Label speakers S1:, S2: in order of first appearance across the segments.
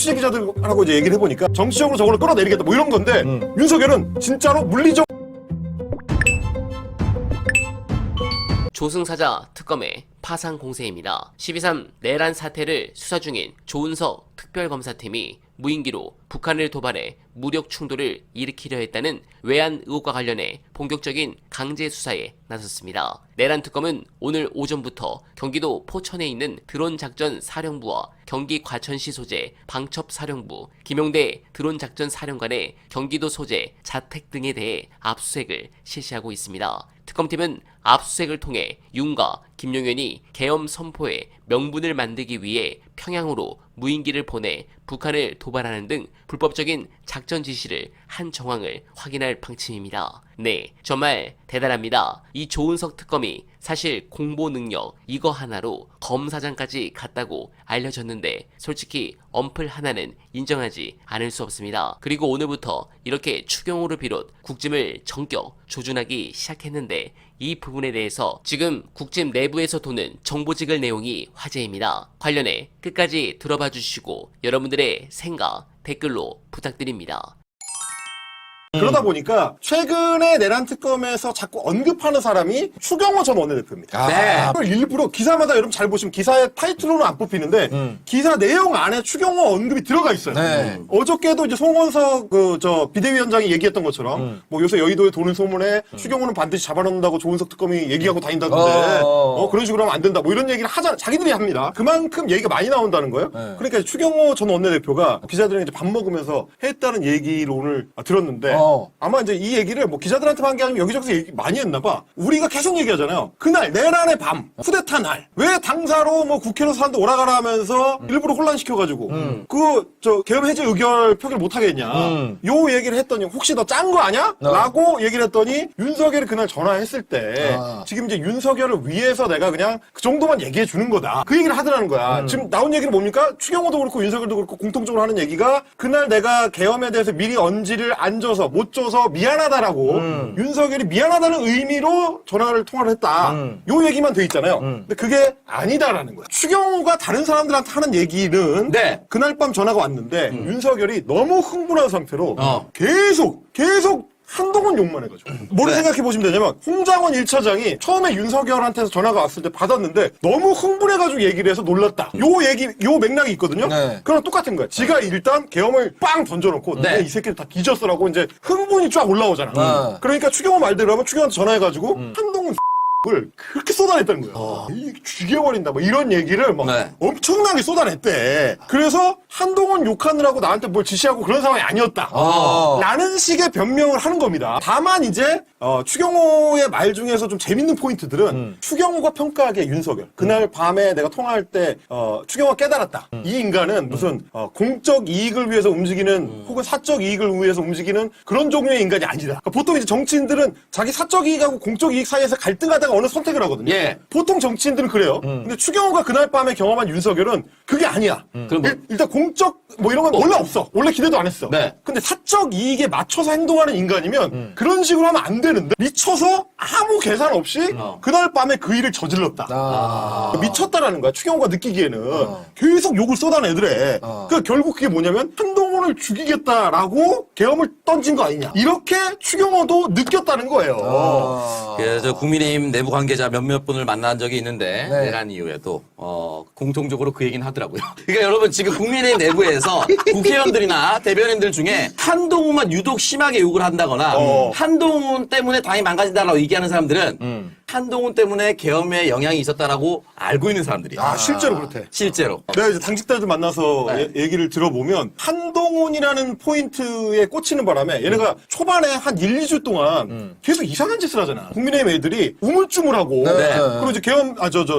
S1: 취재 기자들하고 이제 얘기를 해보니까 정치적으로 저걸 끌어내리겠다 뭐 이런 건데 윤석열은 진짜로 물리적
S2: 조승사자 특검의 파상 공세입니다. 12.3 내란 사태를 수사 중인 조은석 특별검사팀이 무인기로 북한을 도발해 무력 충돌을 일으키려 했다는 외환 의혹과 관련해 본격적인 강제 수사에 나섰습니다. 내란 특검은 오늘 오전부터 경기도 포천에 있는 드론 작전 사령부와 경기 과천시 소재 방첩 사령부, 김용대 드론 작전 사령관의 경기도 소재 자택 등에 대해 압수수색을 실시하고 있습니다. 특검팀은 압수수색을 통해 윤과 김용현이 계엄 선포에 명분을 만들기 위해 평양으로 무인기를 보내 북한을 도발하는 등 불법적인 작전 지시를 한 정황을 확인할 방침입니다. 네, 정말 대단합니다. 이 조은석 특검이 사실 공보 능력 이거 하나로 검사장까지 갔다고 알려졌는데 솔직히 엄플 하나는 인정하지 않을 수 없습니다. 그리고 오늘부터 이렇게 추경호를 비롯 국짐을 전격 조준하기 시작했는데 이 부분에 대해서 지금 국짐 내부에서 도는 정보지글 내용이 화제입니다. 관련해 끝까지 들어봐 주시고 여러분들의 생각 댓글로 부탁드립니다.
S1: 그러다 보니까 최근에 내란 특검에서 자꾸 언급하는 사람이 추경호 전 원내대표입니다.
S3: 네.
S1: 그걸 일부러 기사마다 여러분 잘 보시면 기사의 타이틀로는 안 뽑히는데 기사 내용 안에 추경호 언급이 들어가 있어요.
S3: 네.
S1: 어저께도 이제 송원석 비대위원장이 얘기했던 것처럼 뭐 요새 여의도에 도는 소문에 추경호는 반드시 잡아놓는다고 조은석 특검이 얘기하고 다닌다던데 그런 식으로 하면 안 된다 뭐 이런 얘기를 하잖아. 자기들이 합니다. 그만큼 얘기가 많이 나온다는 거예요. 그러니까 추경호 전 원내대표가 기자들이랑 이제 밥 먹으면서 했다는 얘기를 오늘 들었는데 아마 이제 이 얘기를 뭐 기자들한테만 한 게 아니면 여기저기서 얘기 많이 했나 봐. 우리가 계속 얘기하잖아요. 그날 내란의 밤, 쿠데타 날. 왜 당사로 뭐 국회로 사람들 오라가라 하면서 일부러 혼란시켜가지고 계엄 해제 의결 표기를 못 하겠냐. 요 얘기를 했더니 혹시 너 짠 거 아냐? 라고 얘기를 했더니 윤석열이 그날 전화했을 때 지금 이제 윤석열을 위해서 내가 그냥 그 정도만 얘기해 주는 거다. 그 얘기를 하더라는 거야. 지금 나온 얘기는 뭡니까? 추경호도 그렇고 윤석열도 그렇고 공통적으로 하는 얘기가 그날 내가 계엄에 대해서 미리 언지를 안 줘서 못 줘서 미안하다라고 윤석열이 미안하다는 의미로 전화를 통화를 했다. 요 얘기만 돼 있잖아요. 근데 그게 아니다라는 거야. 추경호가 다른 사람들한테 하는 얘기는
S3: 네.
S1: 그날 밤 전화가 왔는데 윤석열이 너무 흥분한 상태로 계속 한동훈 욕만 해가지고. 뭐를 생각해 보시면 되냐면, 홍장원 1차장이 처음에 윤석열한테서 전화가 왔을 때 받았는데, 너무 흥분해가지고 얘기를 해서 놀랐다. 요 맥락이 있거든요?
S3: 네.
S1: 그럼 똑같은 거야. 지가 일단 계엄을 빵 던져놓고,
S3: 네.
S1: 이 새끼들 다 뒤졌어라고 이제 흥분이 쫙 올라오잖아. 그러니까 추경호 말대로 하면 추경호한테 전화해가지고, 한동훈 을 그렇게 쏟아냈다는 거야. 죽여버린다. 뭐 이런 얘기를 막 엄청나게 쏟아냈대. 그래서 한동훈 욕하느라고 나한테 뭘 지시하고 그런 상황이 아니었다. 라는 식의 변명을 하는 겁니다. 다만 이제 추경호의 말 중에서 좀 재밌는 포인트들은 추경호가 평가하기에 윤석열. 그날 밤에 내가 통화할 때 추경호가 깨달았다. 이 인간은 무슨 공적 이익을 위해서 움직이는 혹은 사적 이익을 위해서 움직이는 그런 종류의 인간이 아니다. 그러니까 보통 이제 정치인들은 자기 사적 이익하고 공적 이익 사이에서 갈등하다가 어느 선택을 하거든요.
S3: 예.
S1: 보통 정치인들은 그래요. 근데 추경호가 그날 밤에 경험한 윤석열은 그게 아니야. 일단 공적 뭐 이런 건 원래 없어. 원래 기대도 안 했어.
S3: 네.
S1: 근데 사적 이익에 맞춰서 행동하는 인간이면 그런 식으로 하면 안 되는데 미쳐서 아무 계산 없이 그날 밤에 그 일을 저질렀다. 미쳤다라는 거야. 추경호가 느끼기에는 계속 욕을 쏟아내더래. 그러니까 결국 그게 뭐냐면 한동훈을 죽이겠다라고 계엄을 던진 거 아니냐. 이렇게 추경호도 느꼈다는 거예요.
S3: 그래서 국민의힘 내부 관계자 몇몇 분을 만난 적이 있는데 내란 이후에도 공통적으로 그 얘기는 하더라고요. 그러니까 여러분 지금 국민의힘 내부에서 국회의원들이나 대변인들 중에 한동훈만 유독 심하게 욕을 한다거나 한동훈 때문에 당이 망가진다라고 얘기하는 사람들은 한동훈 때문에 계엄에 영향이 있었다라고 알고 있는 사람들이야.
S1: 실제로 그렇대.
S3: 실제로.
S1: 내가 이제 당직자들 만나서 얘기를 들어보면 한동훈이라는 포인트에 꽂히는 바람에 얘네가 초반에 한 1, 2주 동안 계속 이상한 짓을 하잖아. 국민의힘 애들이 우물쭈물하고 그리고 이제 계엄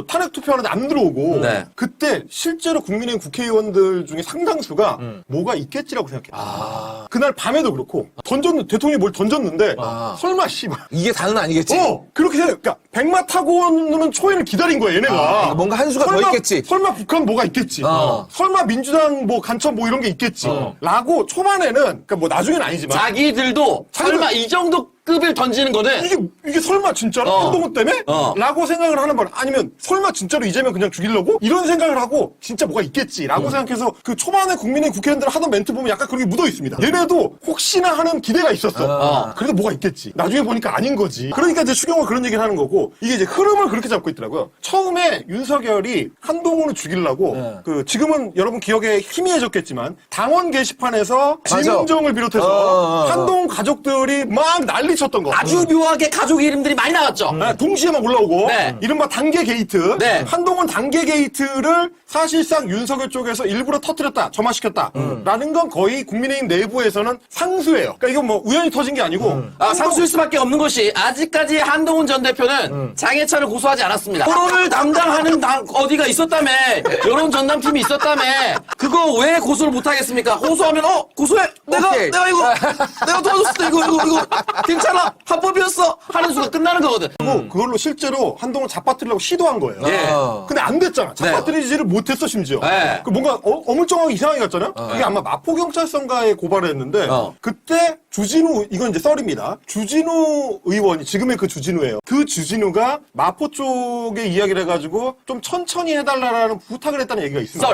S1: 탄핵 투표하는데 안 들어오고 그때 실제로 국민의힘 국회의원들 중에 상당수가 뭐가 있겠지라고 생각해. 그날 밤에도 그렇고 대통령이 뭘 던졌는데 설마 씨발
S4: 이게 다는 아니겠지?
S1: 그렇게 생각. 그러니까 백마 타고 오는 초인을 기다린 거야 얘네가.
S4: 뭔가 한 수가 더 있겠지.
S1: 설마 북한 뭐가 있겠지. 설마 민주당 뭐 간첩 뭐 이런 게 있겠지. 라고 초반에는 그러니까 뭐 나중에는 아니지만
S3: 자기들도 설마 이 정도 급을 던지는 거는
S1: 이게 설마 진짜로
S3: 어.
S1: 한동훈 때문에?
S3: 어.
S1: 라고 생각을 하는 말 아니면 설마 진짜로 이재명 그냥 죽이려고? 이런 생각을 하고 진짜 뭐가 있겠지라고 생각해서 그 초반에 국민의힘 국회의원들 하던 멘트 보면 약간 그런 게 묻어 있습니다. 얘네도 혹시나 하는 기대가 있었어. 그래도 뭐가 있겠지. 나중에 보니까 아닌 거지. 그러니까 이제 추경호가 그런 얘기를 하는 거고 이게 이제 흐름을 그렇게 잡고 있더라고요. 처음에 윤석열이 한동훈을 죽이려고 그 지금은 여러분 기억에 희미해졌겠지만 당원 게시판에서
S4: 맞아.
S1: 지명정을 비롯해서 한동훈 가족들이 막 난리쳤던 거.
S3: 아주 묘하게 가족 이름들이 많이 나왔죠.
S1: 네, 동시에 막 올라오고
S3: 네.
S1: 이른바 단계 게이트
S3: 네.
S1: 한동훈 단계 게이트를 사실상 윤석열 쪽에서 일부러 터뜨렸다 점화시켰다 라는 건 거의 국민의힘 내부에서는 상수예요. 그러니까 이건 뭐 우연히 터진 게 아니고
S3: 상수일 수밖에 없는 것이 아직까지 한동훈 전 대표는 장해찬을 고소하지 않았습니다. 토론을 담당하는 어디가 있었다며 여론 전담팀이 있었다며 그거 왜 고소를 못하겠습니까? 고소하면 고소해 내가
S4: 오케이.
S3: 내가 도와줬을 때 이거 괜찮아 합법이었어 하는 순간 끝나는 거거든.
S1: 그리고 그걸로 실제로 한동훈 잡아뜨리려고 시도한 거예요.
S3: 예.
S1: 근데 안 됐잖아. 잡아뜨리지를 못했어 심지어.
S3: 네.
S1: 그 뭔가 어물쩡하게 이상하게 갔잖아요. 그게 아마 마포경찰서인가에 고발을 했는데 그때 주진우 이건 이제 썰입니다. 주진우 의원이 지금의 그 주진우예요. 그 주진우가 마포 쪽에 이야기를 해가지고 좀 천천히 해달라는 부탁을 했다는 얘기가 있습니다.
S3: 썰.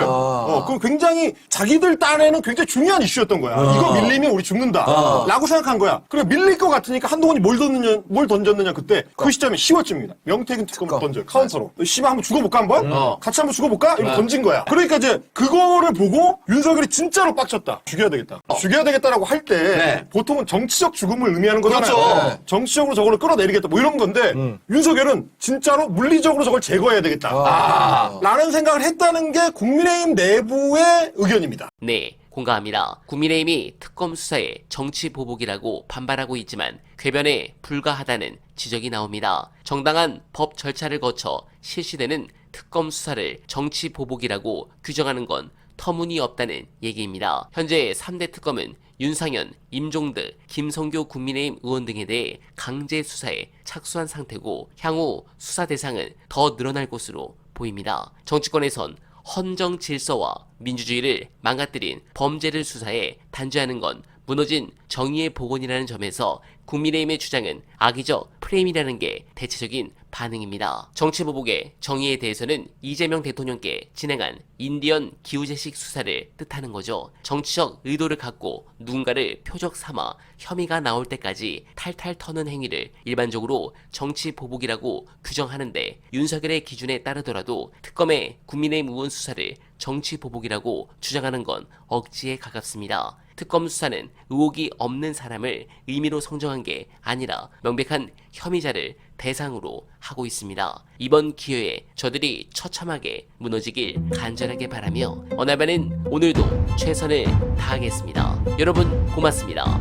S1: 그럼 굉장히 자기들 딴에는 굉장히 중요한 이슈였던 거야. 이거 밀리면 우리 죽는다. 라고 생각한 거야. 그래 밀릴 것 같으니까 한동훈이 뭘 던졌느냐 그때 그 시점에 10월쯤입니다. 명태균 특검을 던져요. 카운터로. 씨발 한번 죽어볼까 한번? 같이 한번 죽어볼까? 이렇게 던진 거야. 그러니까 이제 그거를 보고 윤석열이 진짜로 빡쳤다. 죽여야 되겠다. 죽여야 되겠다라고 할 때
S3: 네.
S1: 보통은 정치적 죽음을 의미하는 거잖아요.
S3: 그렇죠.
S1: 네. 정치적으로 저거를 끌어내리겠다 뭐 이런 건데 윤석열은 진짜로 물리적으로 저걸 제거해야 되겠다. 라는 생각을 했다는 게 국민의힘 내부의 의견입니다.
S2: 네, 공감합니다. 국민의힘이 특검 수사에 정치 보복이라고 반발하고 있지만 궤변에 불과하다는 지적이 나옵니다. 정당한 법 절차를 거쳐 실시되는 특검 수사를 정치 보복이라고 규정하는 건 터무니없다는 얘기입니다. 현재 3대 특검은 윤상현, 임종드, 김성교 국민의힘 의원 등에 대해 강제 수사에 착수한 상태고 향후 수사 대상은 더 늘어날 것으로 보입니다. 정치권에선 헌정 질서와 민주주의를 망가뜨린 범죄를 수사해 단죄하는 건 무너진 정의의 복원이라는 점에서 국민의힘의 주장은 악의적 프레임이라는 게 대체적인 반응입니다. 정치보복의 정의에 대해서는 이재명 대통령께 진행한 인디언 기우제식 수사를 뜻하는 거죠. 정치적 의도를 갖고 누군가를 표적 삼아 혐의가 나올 때까지 탈탈 터는 행위를 일반적으로 정치보복이라고 규정하는데 윤석열의 기준에 따르더라도 특검의 국민의힘 의원 수사를 정치보복이라고 주장하는 건 억지에 가깝습니다. 특검 수사는 의혹이 없는 사람을 의미로 성정한 게 아니라 명백한 혐의자를 대상으로 하고 있습니다. 이번 기회에 저들이 처참하게 무너지길 간절하게 바라며 어나바는 오늘도 최선을 다하겠습니다. 여러분 고맙습니다.